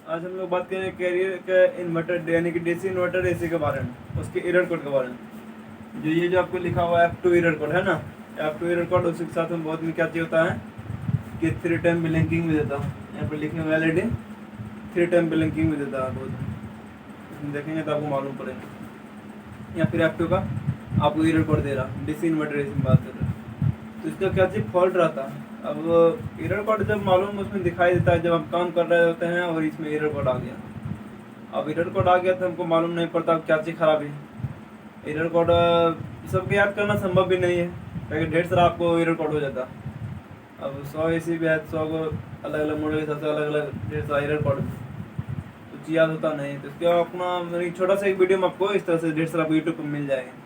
आज हम लोग बात करेंगे कैरियर का इन्वर्टर यानी कि डीसी इन्वर्टर एसी के बारे में, उसके एरर कोड के बारे में। जो ये जो आपको लिखा हुआ है F2 एरर कोड है ना, F2 एरर कोड उसके साथ में बहुत में क्या चाहिए होता है कि 3 टाइम ब्लिंकिंग में देता है। यहाँ पर लिखे हुए एलईडी 3 टाइम ब्लिंकिंग में देता है बहुत, इसमें देखेंगे तो आपको मालूम पड़ेगा। या फिर F2 का आपको एरर कोड दे रहा डीसी इन्वर्टर एसी में बात कर रहे हैं तो इसका क्या चीज़ फॉल्ट रहता है। अब एरर कोड जब मालूम उसमें दिखाई देता है जब हम काम कर रहे होते हैं और इसमें एरर कोड आ गया। अब एरर कोड आ गया तो हमको मालूम नहीं पड़ता क्या चीज़ खराब है। एरर कोड सबको याद करना संभव भी नहीं है क्योंकि ढेर सारा आपको एरर कोड हो जाता। अब 100 एसी भी है, 100 को अलग अलग मॉडल के हिसाब से अलग अलग ढेर सारा एरर कोड तो चीज़ याद होता नहीं। तो इसका अपना एक छोटा सा एक वीडियो में आपको इस तरह से ढेर सारा आपको यूट्यूब पर मिल जाएगा।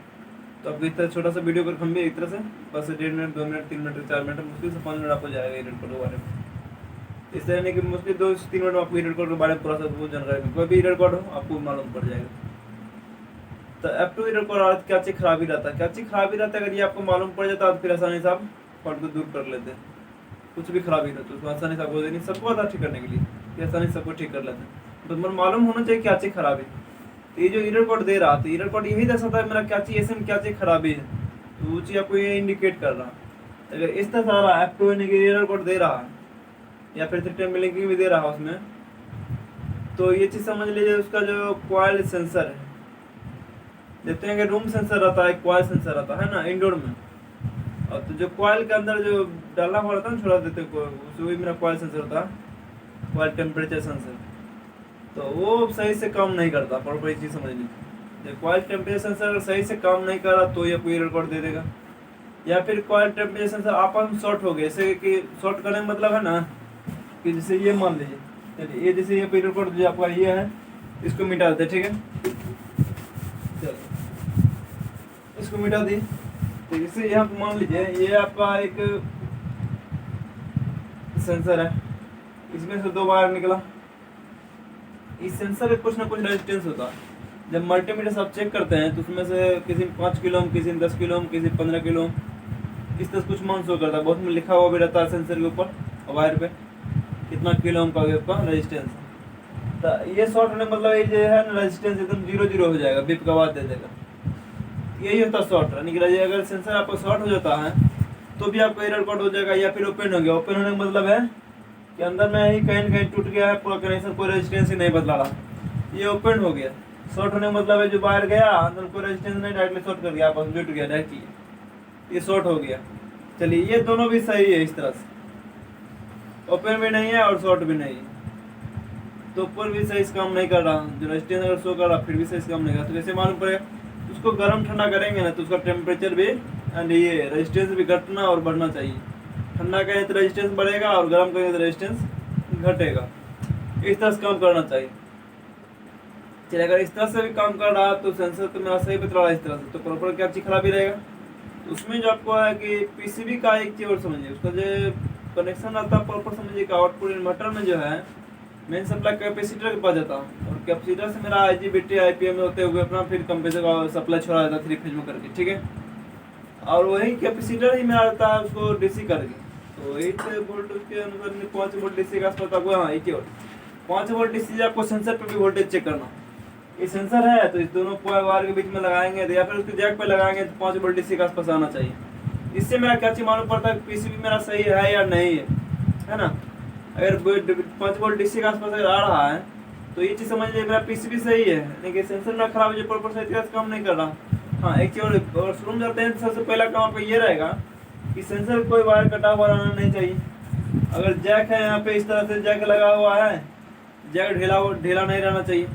तो आपको इस तरह छोटा सा वीडियो कर हम भी एक तरह से बस 1.5 मिनट 2 मिनट 3 मिनट 4 मिनट मुश्किल से 5 मिनट आपको जाएगा एरर कोड के बारे में। इस तरह नहीं कि मुश्किल 2 से 3 मिनट में आपको एरर कोड के बारे में पूरा सा वो जानकारी, कोई भी एरर कोड हो आपको मालूम पड़ जाएगा। तो F2 एरर कोड क्या चीज़ खराबी रहता है, क्या चीज़ खराबी रहता है, अगर ये आपको मालूम पड़ जाता है तो फिर आसानी से आप फॉल्ट को दूर कर लेते हैं। कुछ भी खराबी रहता है उसको आसानी से आपको नहीं सबको आता ठीक करने के लिए कि आसानी से सबको ठीक कर लेते हैं। तो मतलब मालूम होना चाहिए क्या चीज़ खराबी। तो ये जो एरर कोड दे रहा था एरर कोड यही दर्शाता है मेरा क्या चीज़ ऐसे में क्या चीज़ खराबी है, तो वो चीज़ आपको ये इंडिकेट कर रहा है। अगर इस तरह से आ रहा है F2 यानी कि एरर कोड दे रहा है या फिर 3 टाइम ब्लिंकिंग भी दे रहा है उसमें, तो ये चीज़ समझ लीजिए उसका जो कॉइल सेंसर है, देखते हैं कि रूम सेंसर रहता है, कॉइल सेंसर रहता है ना इंडोर में, और तो जो कॉइल के अंदर जो डाला हुआ रहता है ना छोड़ा देते को उसे वही मेरा कॉइल सेंसर होता है, कॉइल टेम्परेचर सेंसर। तो वो सही से काम नहीं करता, प्रॉपर चीज़ समझ लीजिए। कॉइल टेम्परेचर सेंसर सही से काम नहीं कर रहा तो ये कोई एरर कोड दे देगा। या फिर कॉइल टेम्परेचर सेंसर आपस में शॉर्ट हो गए, जैसे कि शॉर्ट करने का मतलब है ना कि जैसे ये मान लीजिए, चलिए ये जैसे ये एरर कोड जो आपका ये है इसको मिटा देते, ठीक है, चलो इसको मिटा दी। तो जैसे यहाँ पर मान लीजिए ये आपका एक सेंसर है, इसमें से 2 वायर निकला, इस सेंसर में कुछ ना कुछ रेजिस्टेंस होता है। जब मल्टीमीटर से आप चेक करते हैं तो उसमें से किसी में 5 किलो ओम, किसी में 10 किलो ओम, किसी में 15 किलो ओम, इस तरह कुछ मान शो करता है। बहुत में लिखा हुआ भी रहता है सेंसर के ऊपर वायर पे कितना किलो ओम का आपका रेजिस्टेंस। तो ये शॉर्ट होने मतलब ये जो है ना रेजिस्टेंस एकदम 0 हो जाएगा, बीप का आवाज दे देगा। यही होता है शॉर्ट, यानी कि अगर सेंसर आपका शॉर्ट हो जाता है तो भी आपका एरर कोड हो जाएगा। या फिर ओपन हो गया, ओपन होने का मतलब है कि अंदर में ही कहीं न कहीं टूट गया है, पूरा कनेक्शन कोई रेजिस्टेंस ही नहीं बदला रहा, ये ओपन हो गया। शॉर्ट होने का मतलब है जो वायर गया अंदर कोई रेजिस्टेंस नहीं, डायरेक्टली शॉर्ट कर गया, आपस में जुट गया डायरेक्टली, ये शॉर्ट हो गया। चलिए ये दोनों भी सही है, इस तरह से ओपन भी नहीं है और शॉर्ट भी नहीं है, तो ऊपर भी सही से काम नहीं कर रहा, जो रेजिस्टेंस अगर शो कर रहा फिर भी सही से काम नहीं कर रहा। तो जैसे मालूम पड़ेगा उसको गर्म ठंडा करेंगे ना तो उसका टेम्परेचर भी एंड ये रेजिस्टेंस भी घटना और बढ़ना चाहिए। ठंडा करें तो रेजिस्टेंस बढ़ेगा और गर्म करें तो रेजिस्टेंस घटेगा, इस तरह से काम करना चाहिए। चलिए अगर इस तरह से भी काम कर रहा तो सेंसर तो मेरा सही बता रहा है इस तरह से, तो प्रॉपर क्या चीज खराबी रहेगा। तो उसमें जो आपको है कि पीसीबी का एक चीज और समझिए, उसका जो कनेक्शन आता है प्रॉपर समझिए कि आउटपुट इन्वर्टर में जो है मेन सप्लाई कैपेसिटर के पास जाता है और कैपेसिटर से मेरा IGBT IPM होते हुए अपना फिर कंप्रेसर का सप्लाई छोड़ा जाता है 3 फेज में करके, ठीक है, और वही कैपेसिटर ही मेरा आता है उसको डीसी करके। तो 8 वोल्ट उसके अनुसार 5 वोल्ट डीसी का आसपास आपको, हाँ 8 वोल्ट 5 वोल्ट डीसी आपको सेंसर पे भी वोल्टेज चेक करना। ये सेंसर है तो इस दोनों वायर के बीच में लगाएंगे या फिर उसके जैक पे लगाएंगे तो 5 वोल्ट डीसी के आसपास आना चाहिए। इससे मेरा क्या चीज मालूम पड़ता है कि पीसीबी मेरा सही है या नहीं है ना। अगर 5 वोल्ट डीसी के आसपास अगर आ रहा है तो ये चीज समझ लीजिए मेरा पीसीबी सही है, लेकिन सेंसर मेरा खराब है जो प्रॉपर सही तरह से काम नहीं कर रहा। हाँ एक चीज और शुरू में जाते हैं तो सबसे पहला काम आपका ये रहेगा कि सेंसर कोई वायर कटा हुआ रहना नहीं चाहिए। अगर जैक है यहाँ पे इस तरह से जैक लगा हुआ है, जैक ढीला नहीं रहना चाहिए,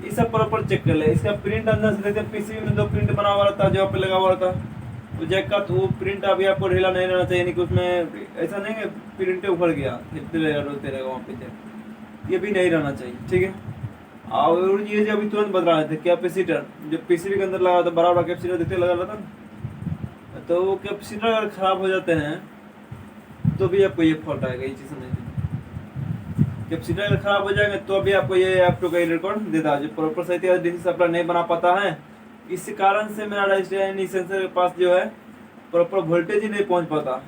ये सब प्रॉपर चेक कर ले। इसका प्रिंट अंदर से देखते हैं पीसीबी में 2 प्रिंट बना हुआ रहता है जो पे लगा हुआ रहता है, तो जैक का तो वो प्रिंट अभी आपको ढीला नहीं रहना चाहिए, कि उसमें ऐसा नहीं है प्रिंट उखड़ गया हिलते रहेगा वहाँ पे जैक, ये भी नहीं रहना चाहिए, ठीक है। और ये जो अभी तुरंत बदला रहे थे कैपेसिटर जो पीसीबी के अंदर लगा था, बड़ा बड़ा कैपेसिटर देखते लगा रहता ना, तो वो कैपेसिटर अगर खराब हो जाते हैं तो भी आपको ये फॉल्ट आएगा, ये चीज़ समझ लीजिए। कैपेसिटर अगर खराब हो जाएंगे तो अभी आपको ये F2 का एरर कोड देता है जो प्रॉपर सही तरह डीसी सप्लाई नहीं बना पाता है। इस कारण से मेरा रजिस्टर सेंसर के पास जो है प्रॉपर वोल्टेज ही नहीं पहुंच पाता।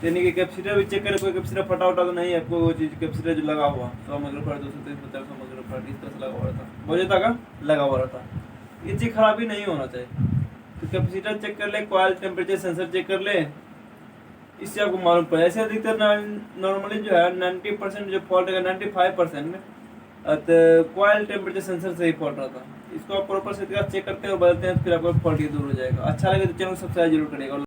यानी कि कैपेसिटर भी चेक करें, कोई कैपेसिटर फटा उटा तो नहीं है, कोई वो चीज़ कैपेसिटर जो लगा हुआ 100 माइक्रोफैराड 230 50 100 माइक्रोफैराड इस तरह से लगा हुआ रहता, मौजूदा का लगा हुआ रहता, ये चीज़ खराबी नहीं होना चाहिए। तो कैपेसिटर चेक कर ले, कॉइल टेम्परेचर सेंसर चेक कर ले, इससे आपको मालूम पड़े। ऐसे अधिकतर नॉर्मली जो है 90% जो फॉल्ट है 95% तो कॉइल टेम्परेचर सेंसर से ही फॉल्ट रहता है। इसको आप प्रॉपर से चेक करते हैं और बदलते हैं, फिर आपका फॉल्ट ये दूर हो जाएगा। अच्छा लगे तो चैनल को सब्सक्राइब जरूर करिएगा।